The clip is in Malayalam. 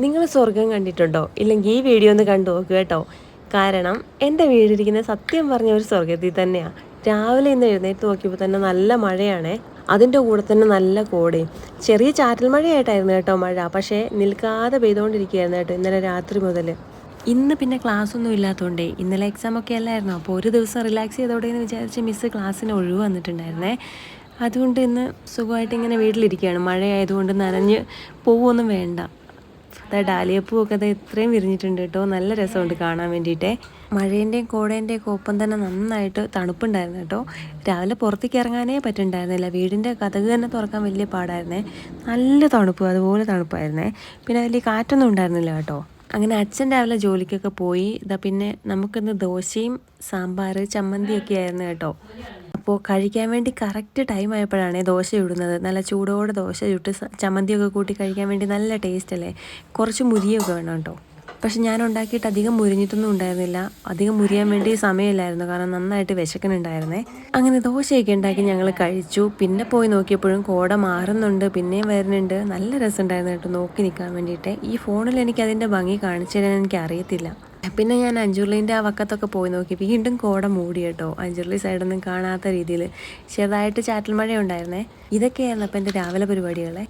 നിങ്ങൾ സ്വർഗം കണ്ടിട്ടുണ്ടോ? ഇല്ലെങ്കിൽ ഈ വീഡിയോ ഒന്ന് കണ്ടു നോക്കുക കേട്ടോ. കാരണം എൻ്റെ വീടിരിക്കുന്ന സത്യം പറഞ്ഞ ഒരു സ്വർഗത്തിൽ തന്നെയാണ്. രാവിലെ ഇന്ന് എഴുന്നേറ്റ് നോക്കിയപ്പോൾ തന്നെ നല്ല മഴയാണേ. അതിൻ്റെ കൂടെ തന്നെ നല്ല കോടയും. ചെറിയ ചാറ്റൽ മഴയായിട്ടായിരുന്നു കേട്ടോ മഴ. പക്ഷേ നിൽക്കാതെ പെയ്തുകൊണ്ടിരിക്കുകയായിരുന്നു കേട്ടോ ഇന്നലെ രാത്രി മുതൽ. ഇന്ന് പിന്നെ ക്ലാസ് ഒന്നും ഇല്ലാത്തതുകൊണ്ടേ ഇന്നലെ എക്സാം ഒക്കെ അല്ലായിരുന്നു. അപ്പോൾ ഒരു ദിവസം റിലാക്സ് ചെയ്തോടെ എന്ന് വിചാരിച്ച് മിസ്സ് ക്ലാസ്സിന് ഒഴിവ് വന്നിട്ടുണ്ടായിരുന്നേ. അതുകൊണ്ട് ഇന്ന് സുഖമായിട്ട് ഇങ്ങനെ വീട്ടിലിരിക്കുകയാണ്. മഴയായതുകൊണ്ട് നനഞ്ഞ് പോവുമൊന്നും വേണ്ട. ഡാലിയപ്പൂവൊക്കെ അത് ഇത്രയും വിരിഞ്ഞിട്ടുണ്ട് കേട്ടോ. നല്ല രസമുണ്ട് കാണാൻ വേണ്ടിയിട്ടേ. മഴേൻ്റെയും കോടേൻ്റെയും ഒപ്പം തന്നെ നന്നായിട്ട് തണുപ്പുണ്ടായിരുന്നു കേട്ടോ. രാവിലെ പുറത്തേക്ക് ഇറങ്ങാനേ പറ്റുന്നുണ്ടായിരുന്നില്ല. വീടിൻ്റെ കതക് തന്നെ തുറക്കാൻ വലിയ പാടായിരുന്നേ. നല്ല തണുപ്പ്, അതുപോലെ തണുപ്പായിരുന്നേ. പിന്നെ വലിയ കാറ്റൊന്നും ഉണ്ടായിരുന്നില്ല കേട്ടോ. അങ്ങനെ അച്ഛൻ രാവിലെ ജോലിക്കൊക്കെ പോയി. പിന്നെ നമുക്കിന്ന് ദോശയും സാമ്പാർ ചമ്മന്തിയൊക്കെ ആയിരുന്നു കേട്ടോ. അപ്പോൾ കഴിക്കാൻ വേണ്ടി കറക്റ്റ് ടൈം ആയപ്പോഴാണ് ദോശ ഇടുന്നത്. നല്ല ചൂടോടെ ദോശ ചുട്ട് ചമ്മന്തിയൊക്കെ കൂട്ടി കഴിക്കാൻ വേണ്ടി നല്ല ടേസ്റ്റ് അല്ലേ. കുറച്ച് മുരിയൊക്കെ വേണം കേട്ടോ. പക്ഷെ ഞാൻ ഉണ്ടാക്കിയിട്ട് അധികം മുരിഞ്ഞിട്ടൊന്നും ഉണ്ടായിരുന്നില്ല. അധികം മുരിയാൻ വേണ്ടി സമയമില്ലായിരുന്നു, കാരണം നന്നായിട്ട് വിശക്കുന്നുണ്ടായിരുന്നേ. അങ്ങനെ ദോശയൊക്കെ ഉണ്ടാക്കി ഞങ്ങൾ കഴിച്ചു. പിന്നെ പോയി നോക്കിയപ്പോഴും കോട മാറുന്നുണ്ട്, പിന്നെയും വരുന്നുണ്ട്. നല്ല രസമുണ്ടായിരുന്നു കേട്ടോ നോക്കി നിൽക്കാൻ വേണ്ടിയിട്ട്. ഈ ഫോണിൽ എനിക്ക് അതിൻ്റെ ഭംഗി കാണിച്ചു തരാൻ എനിക്ക് അറിയത്തില്ല. പിന്നെ ഞാൻ അഞ്ചുരുളീൻ്റെ ആ വക്കത്തൊക്കെ പോയി നോക്കി. വീണ്ടും കോട മൂടി കേട്ടോ. അഞ്ചുരുളി സൈഡൊന്നും കാണാത്ത രീതിയിൽ ചെറുതായിട്ട് ചാറ്റൽ മഴ ഉണ്ടായിരുന്നേ. ഇതൊക്കെയായിരുന്നു അപ്പം എൻ്റെ രാവിലെ പരിപാടികളെ.